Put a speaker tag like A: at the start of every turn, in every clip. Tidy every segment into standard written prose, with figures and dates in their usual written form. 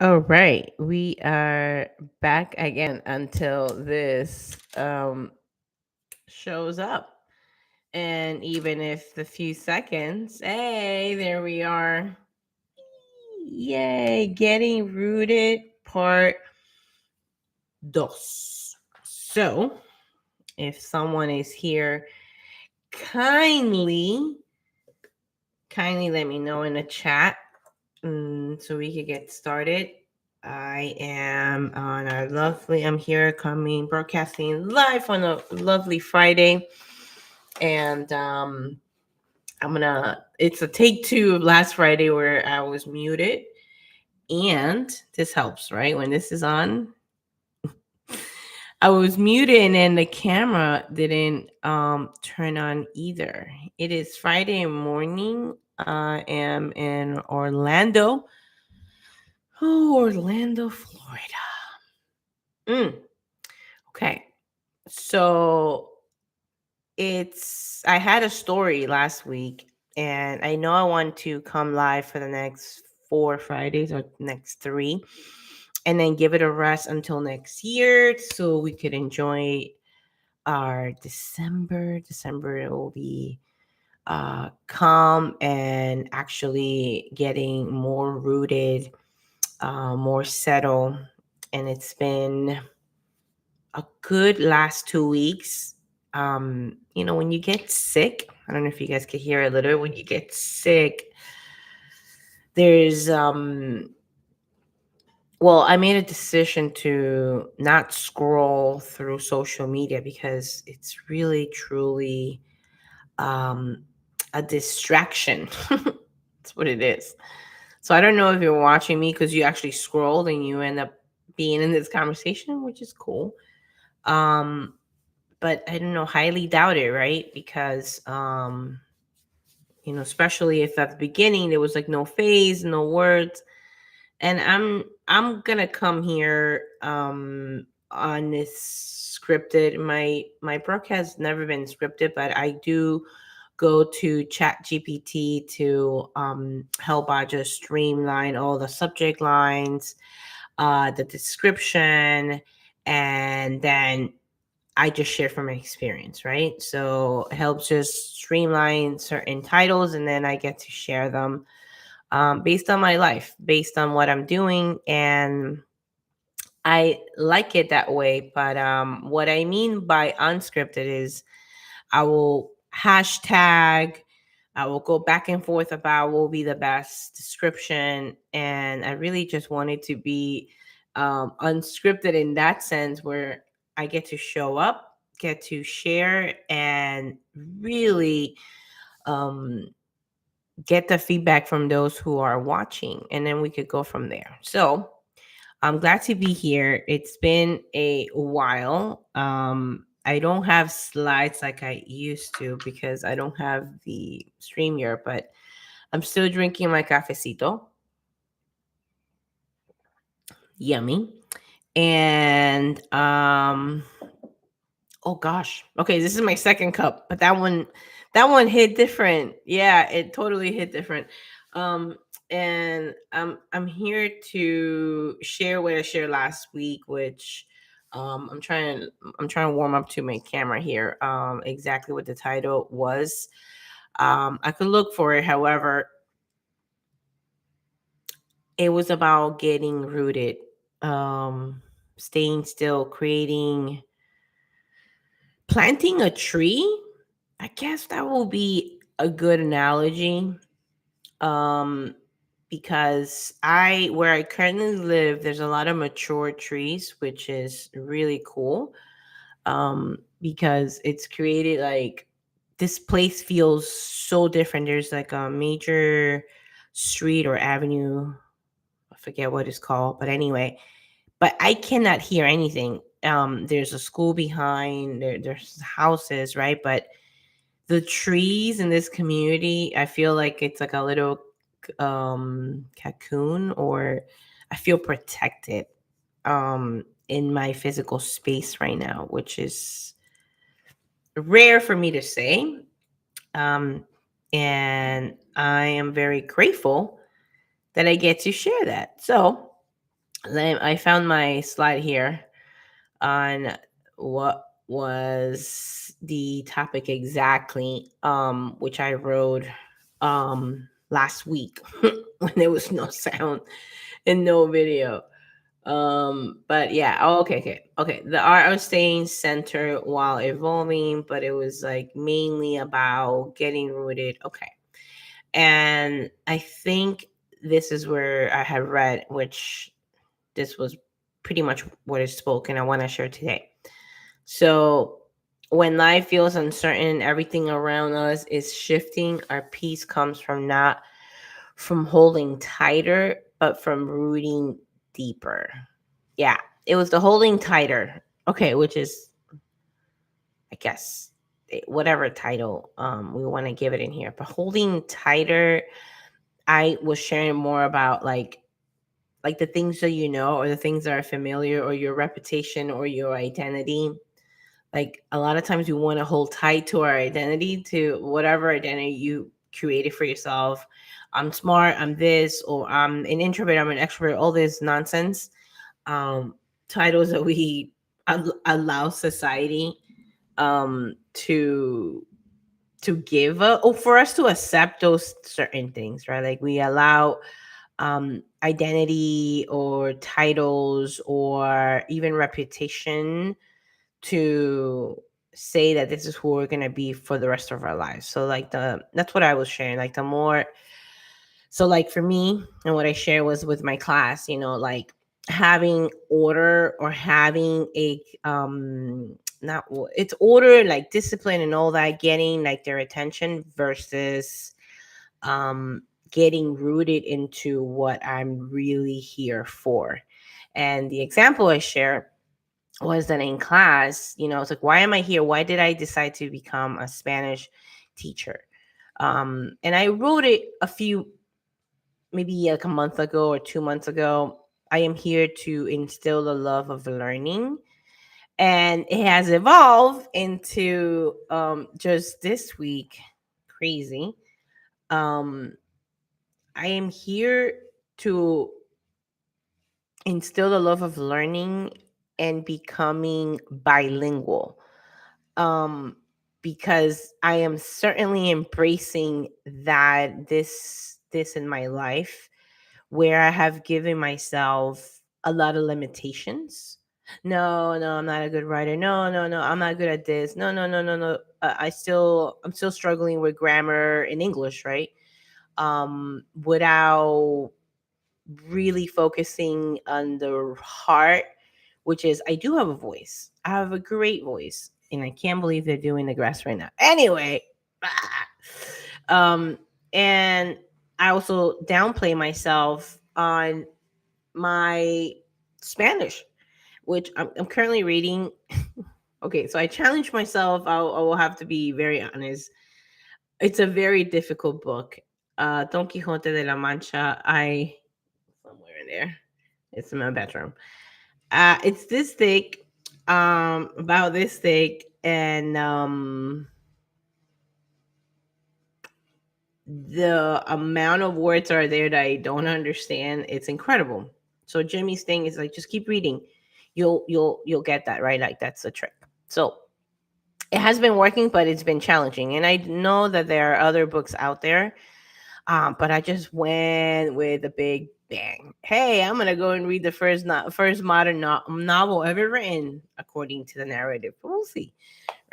A: All right, we are back again until this shows up. And even if the few seconds, hey, there we are. Yay, getting rooted part dos. So, if someone is here, kindly, kindly let me know in the chat so we could get started. I am on a lovely, I'm here coming, broadcasting live on a lovely Friday. And it's a take two of last Friday where I was muted. And this helps, right? When this is on, I was muted and then the camera didn't turn on either. It is Friday morning. I am in Orlando. Oh, Orlando, Florida. Okay. So I had a story last week and I know I want to come live for the next 4 Fridays or next three and then give it a rest until next year so we could enjoy our December. December will be calm and actually getting more rooted, more settled. And it's been a good last 2 weeks. When you get sick, I don't know if you guys could hear a little. When you get sick, there's well, I made a decision to not scroll through social media because it's really truly um a distraction. That's what it is. So I don't know if you're watching me because you actually scrolled and you end up being in this conversation, which is cool. Um, but I don't know, highly doubt it, right? Because especially if at the beginning there was like no phase, no words. And I'm gonna come here on this scripted. My broadcast has never been scripted, but I do go to chat gpt to help I just streamline all the subject lines, the description, and then I just share from my experience, right? So it helps just streamline certain titles and then I get to share them based on my life, based on what I'm doing. And I like it that way. But what I mean by unscripted is I will hashtag, I will go back and forth about what will be the best description. And I really just wanted to be unscripted in that sense where I get to show up, get to share, and really um, get the feedback from those who are watching. And then we could go from there. So I'm glad to be here. It's been a while. I don't have slides like I used to because I don't have the StreamYard, but I'm still drinking my cafecito. Yummy. And oh gosh. Okay, this is my second cup, but that one hit different. Yeah, it totally hit different. Um and I'm here to share what I shared last week, which I'm trying to warm up to my camera here. Exactly what the title was. I could look for it, however, it was about getting rooted, um staying still, planting a tree. I guess that will be a good analogy. Um, because where I currently live, there's a lot of mature trees, which is really cool. Because it's created like this place feels so different. There's like a major street or avenue. I forget what it's called, but anyway, but I cannot hear anything. There's a school behind there's houses, right? But the trees in this community, I feel like it's like a little cocoon, or I feel protected in my physical space right now, which is rare for me to say. Um, and I am very grateful that I get to share that. So, I found my slide here on what was the topic exactly, which I wrote last week when there was no sound and no video. But yeah, oh, okay. The art of staying centered while evolving, but it was like mainly about getting rooted. Okay. And I think this is where I had read, which this was pretty much what is spoken I want to share today. So when life feels uncertain, everything around us is shifting. Our peace comes from not from holding tighter, but from rooting deeper. Yeah, it was the holding tighter. Okay, which is, I guess, whatever title we want to give it in here. But holding tighter, I was sharing more about like the things that you know, or the things that are familiar, or your reputation, or your identity. Like a lot of times we want to hold tight to our identity, to whatever identity you created for yourself. I'm smart, I'm this, or I'm an introvert, I'm an extrovert, all this nonsense. um Titles that we allow society to give, or for us to accept those certain things, right? Like we allow identity or titles or even reputation to say that this is who we're going to be for the rest of our lives. So like that's what I was sharing. Like the more, so like for me, and what I share was with my class, like having order, or having a not it's order, like discipline and all that, getting like their attention versus um getting rooted into what I'm really here for. And the example I share was that in class, it's like, why am I here? Why did I decide to become a Spanish teacher? And I wrote it a few, maybe like a month ago or 2 months ago. I am here to instill the love of learning. And it has evolved into just this week, crazy. Um, I am here to instill the love of learning and becoming bilingual. um because I am certainly embracing that this in my life, where I have given myself a lot of limitations. No, no, I'm not a good writer. No, no, no, I'm not good at this. No, no, no, no, no. I'm still struggling with grammar in English, right? Without really focusing on the heart, which is, I do have a voice. I have a great voice. And I can't believe they're doing the grass right now. Anyway, um, and I also downplay myself on my Spanish, which I'm currently reading. Okay, so I challenge myself. I will have to be very honest. It's a very difficult book. Don Quixote de la Mancha. Somewhere in there. It's in my bedroom. It's this thick, about this thick, and the amount of words are there that I don't understand. It's incredible. So Jimmy's thing is like, just keep reading. You'll get that, right? Like that's the trick. So it has been working, but it's been challenging. And I know that there are other books out there. But I just went with a big bang. Hey, I'm gonna go and read the first modern novel ever written, according to the narrative. We'll see,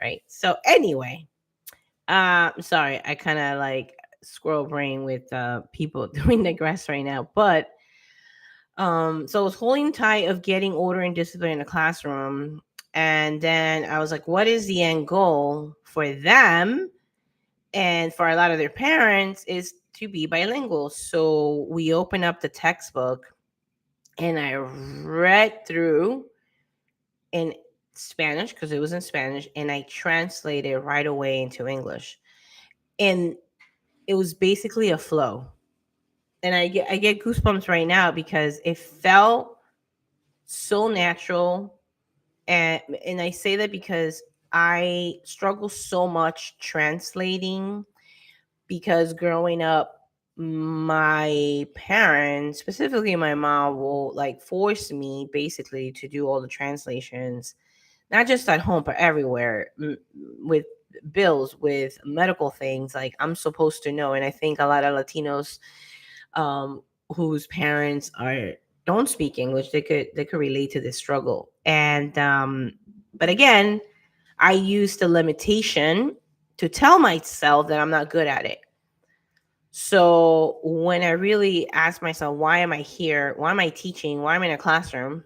A: right? So anyway, sorry, I kind of like squirrel brain with people doing the grass right now, but so I was holding tight of getting order and discipline in the classroom, and then I was like, what is the end goal for them? And for a lot of their parents is to be bilingual. So we opened up the textbook and I read through in Spanish, because it was in Spanish, and I translated right away into English. And it was basically a flow. And I get goosebumps right now because it felt so natural. And I say that because I struggle so much translating, because growing up my parents, specifically my mom, will like force me basically to do all the translations, not just at home but everywhere, with bills, with medical things. Like, I'm supposed to know. And I think a lot of Latinos, um whose parents are don't speak English, they could relate to this struggle. And but again, I used the limitation to tell myself that I'm not good at it. So when I really ask myself, why am I here? Why am I teaching? Why am I in a classroom?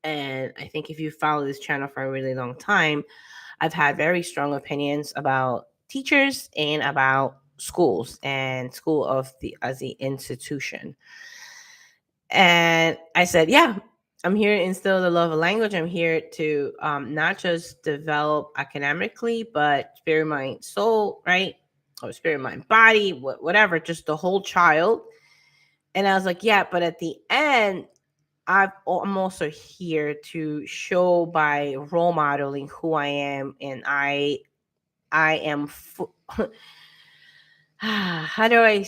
A: And I think if you follow this channel for a really long time, I've had very strong opinions about teachers and about schools and school of the as the institution. And I said, yeah, I'm here to instill the love of language. I'm here to not just develop academically, but spirit, mind, soul, right? Or spirit, mind, body, whatever, just the whole child. And I was like, yeah, but at the end, I'm also here to show by role modeling who I am. And I am, how do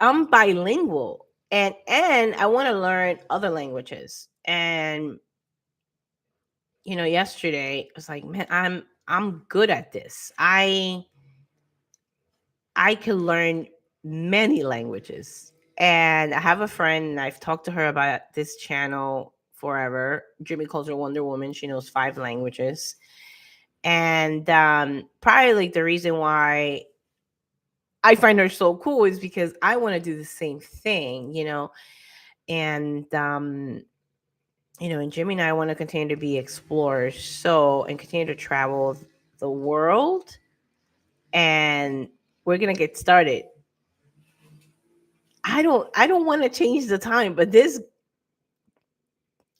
A: I'm bilingual, and I want to learn other languages. And yesterday I was like, man, I'm good at this. I can learn many languages. And I have a friend, and I've talked to her about this channel forever. Jimmy calls her Wonder Woman. She knows 5 languages. And probably like the reason why I find her so cool is because I want to do the same thing, and and Jimmy and I want to continue to be explorers, and continue to travel the world. And we're gonna get started. I don't want to change the time, but this,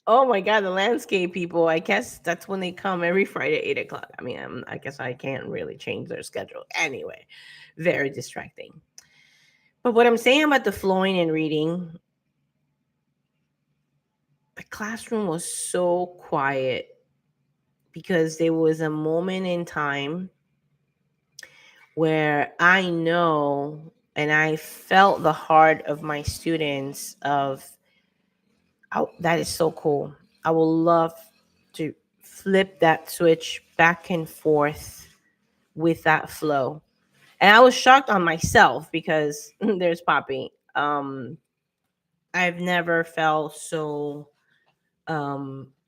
A: oh my god, the landscape people, I guess that's when they come every Friday, 8 o'clock. I mean, I guess I can't really change their schedule anyway. Very distracting. But what I'm saying about the flowing and reading, the classroom was so quiet because there was a moment in time where I know and I felt the heart of my students of, oh, that is so cool. I will love to flip that switch back and forth with that flow. And I was shocked on myself because there's Poppy. I've never felt so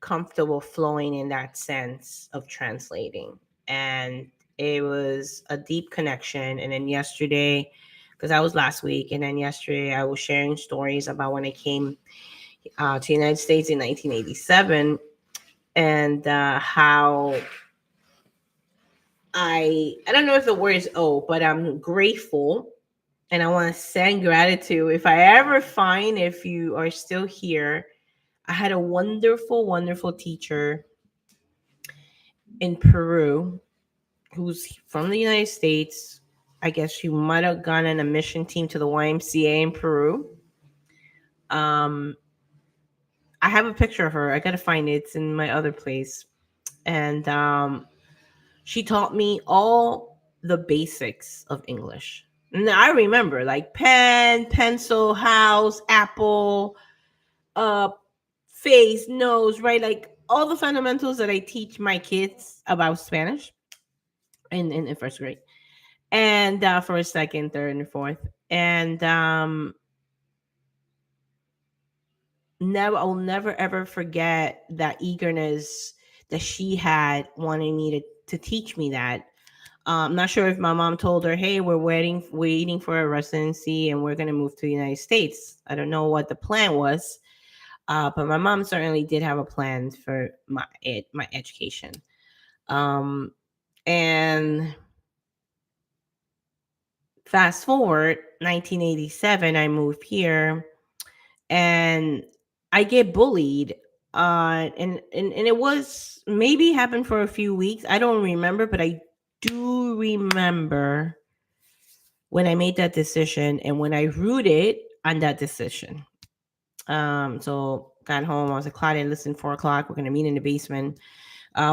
A: comfortable flowing in that sense of translating. And it was a deep connection. And then yesterday, because I was last week, and then yesterday I was sharing stories about when I came to the United States in 1987, and how I don't know if the word is but I'm grateful, and I want to send gratitude. If I ever find, if you are still here, I had a wonderful, wonderful teacher in Peru who's from the United States. I guess she might have gone on a mission team to the YMCA in Peru. Um, I have a picture of her. I gotta find it. It's in my other place. And she taught me all the basics of English. And I remember like pen, pencil, house, apple, uh, face, nose, right? Like all the fundamentals that I teach my kids about Spanish in first grade, and for a second, third, and fourth. And I will never ever forget that eagerness that she had wanting me to teach me that. I'm not sure if my mom told her, "Hey, we're waiting for a residency, and we're going to move to the United States." I don't know what the plan was, but my mom certainly did have a plan for my education. Um, and fast forward, 1987, I moved here, and I get bullied. And it was maybe happened for a few weeks. I don't remember, but I do remember when I made that decision and when I rooted on that decision. So got home. I was like, Claudia, listen, 4 o'clock. We're gonna meet in the basement.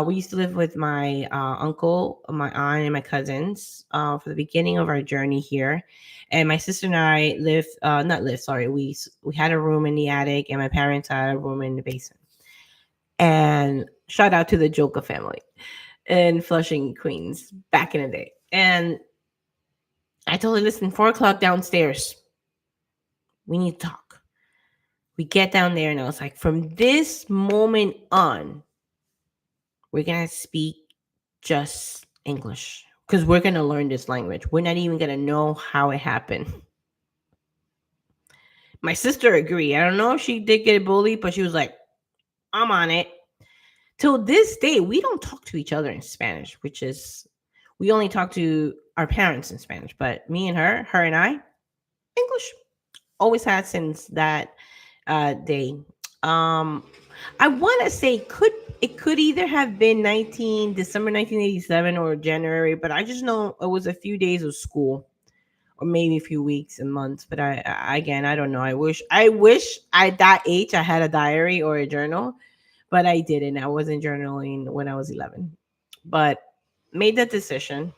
A: We used to live with my uncle, my aunt, and my cousins for the beginning of our journey here. And my sister and I lived, not lived, sorry, we had a room in the attic, and my parents had a room in the basement. And shout out to the Joka family in Flushing, Queens, back in the day. And I told her, listen, 4 o'clock downstairs, we need to talk. We get down there, and I was like, from this moment on, we're going to speak just English because we're going to learn this language. We're not even going to know how it happened. My sister agreed. I don't know if she did get bullied, but she was like, I'm on it. Till this day, we don't talk to each other in Spanish, which is, we only talk to our parents in Spanish. But me and her and I, English. Always had since that day. I want to say it could either have been December 1987 or January, but I just know it was a few days of school, or maybe a few weeks and months. But I again, I don't know. I wish at that age I had a diary or a journal, but I didn't. I wasn't journaling when I was 11, but made that decision.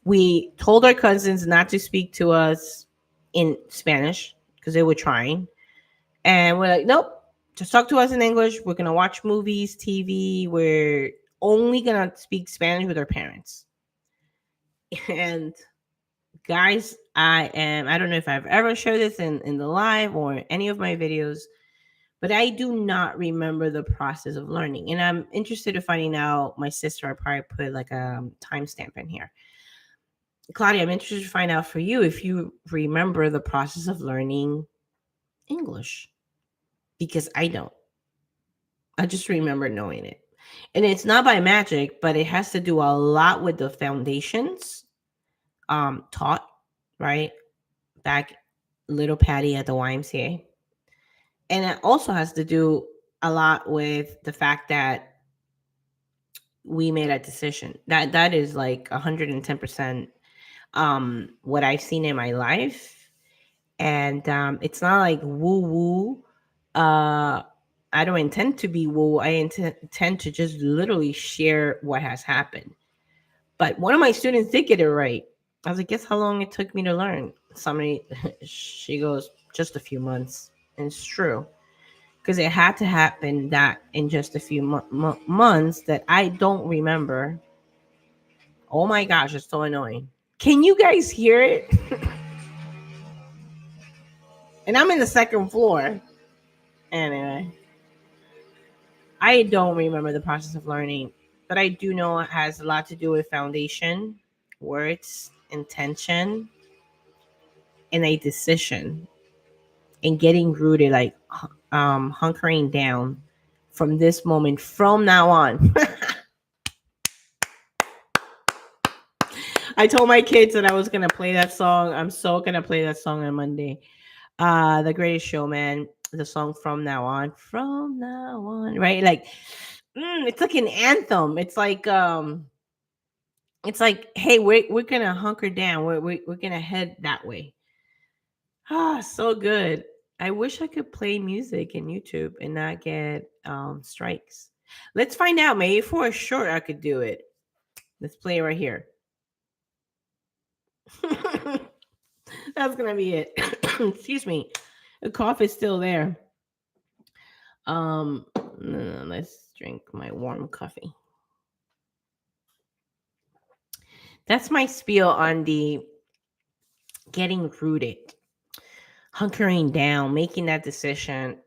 A: We told our cousins not to speak to us in Spanish because they were trying. And we're like, nope, just talk to us in English. We're going to watch movies, TV. We're only going to speak Spanish with our parents. And guys, I don't know if I've ever shared this in the live or any of my videos, but I do not remember the process of learning. And I'm interested in finding out. My sister, I probably put like a timestamp in here. Claudia, I'm interested to find out for you if you remember the process of learning English, because I don't. I just remember knowing it. And it's not by magic, but it has to do a lot with the foundations taught, right? Back little Patty at the YMCA. And it also has to do a lot with the fact that we made a decision. That is like 110% what I've seen in my life. And it's not like woo woo. I don't intend to be woo. I intend to just literally share what has happened. But one of my students did get it right. I was like, guess how long it took me to learn? Somebody, she goes, just a few months. And it's true. Because it had to happen that in just a few months that I don't remember. Oh my gosh, it's so annoying. Can you guys hear it? And I'm in the second floor. Anyway, I don't remember the process of learning, but I do know it has a lot to do with foundation, words, intention, and a decision, and getting rooted, like hunkering down from this moment, from now on. I told my kids that I was gonna play that song. I'm so gonna play that song on Monday. The Greatest Showman, the song from now on, right? Like, it's like an anthem. It's like, hey, we're gonna hunker down. We're gonna head that way. Ah, so good. I wish I could play music in YouTube and not get strikes. Let's find out. Maybe for a short, I could do it. Let's play it right here. That's gonna be it. Excuse me. The cough is still there. Let's drink my warm coffee. That's my spiel on the getting rooted, hunkering down, making that decision,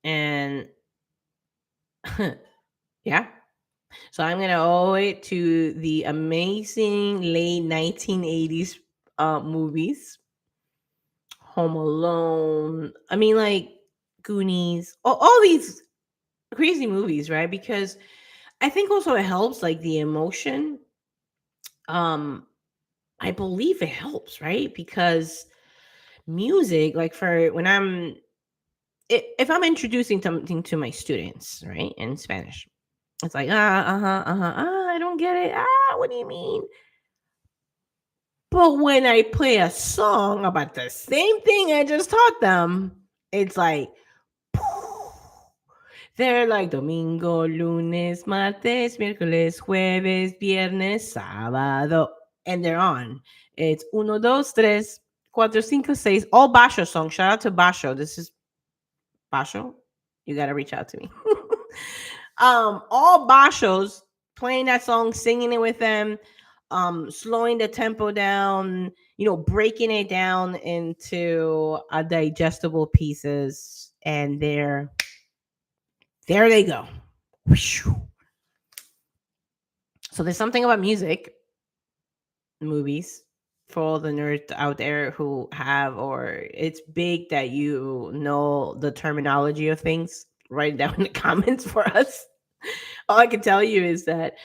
A: and yeah. So I'm gonna owe it to the amazing late 1980s movies. Home Alone. I mean, like Goonies. All these crazy movies, right? Because I think also it helps, like the emotion. I believe it helps, right? Because music, like for when if I'm introducing something to my students, right, in Spanish, it's like I don't get it. What do you mean? But when I play a song about the same thing I just taught them, it's like They're like domingo, lunes, martes, miércoles, jueves, viernes, sábado. And they're on. It's uno, dos, tres, cuatro, cinco, seis. All Basho songs. Shout out to Basho. This is Basho. You got to reach out to me. All Bashos playing that song, singing it with them, slowing the tempo down, breaking it down into digestible pieces. And there they go. So there's something about music, movies, for all the nerds out there who have, or it's big that you know the terminology of things. Write it down in the comments for us. All I can tell you is that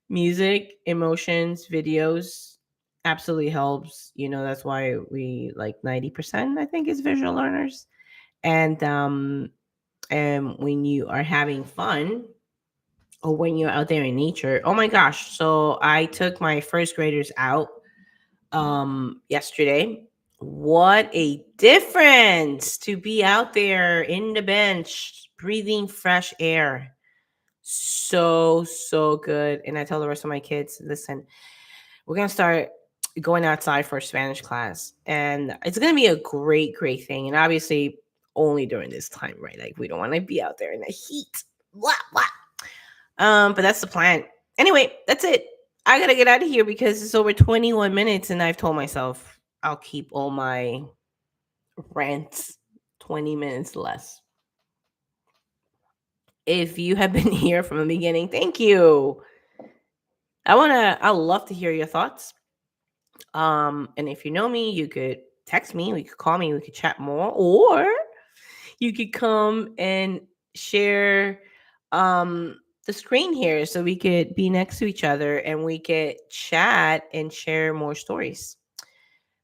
A: music, emotions, videos absolutely helps. That's why we like 90%, I think, is visual learners. And when you are having fun, or when you're out there in nature. Oh my gosh. So I took my first graders out yesterday. What a difference to be out there in the bench breathing fresh air. So good. And I tell the rest of my kids, listen, we're going to start going outside for Spanish class, and it's going to be a great thing. And obviously only during this time, right? Like, we don't want to be out there in the heat. What? But that's the plan. Anyway, that's it. I gotta get out of here because it's over 21 minutes, and I've told myself I'll keep all my rants 20 minutes less. If you have been here from the beginning, thank you. I love to hear your thoughts. And if you know me, you could text me, we could call me, we could chat more, or you could come and share the screen here so we could be next to each other and we could chat and share more stories.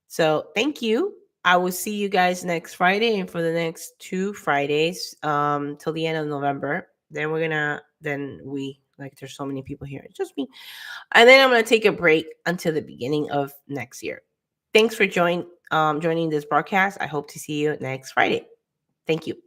A: So thank you. I will see you guys next Friday and for the next 2 Fridays till the end of November. Then there's so many people here. It's just me. And then I'm going to take a break until the beginning of next year. Thanks for joining this broadcast. I hope to see you next Friday. Thank you.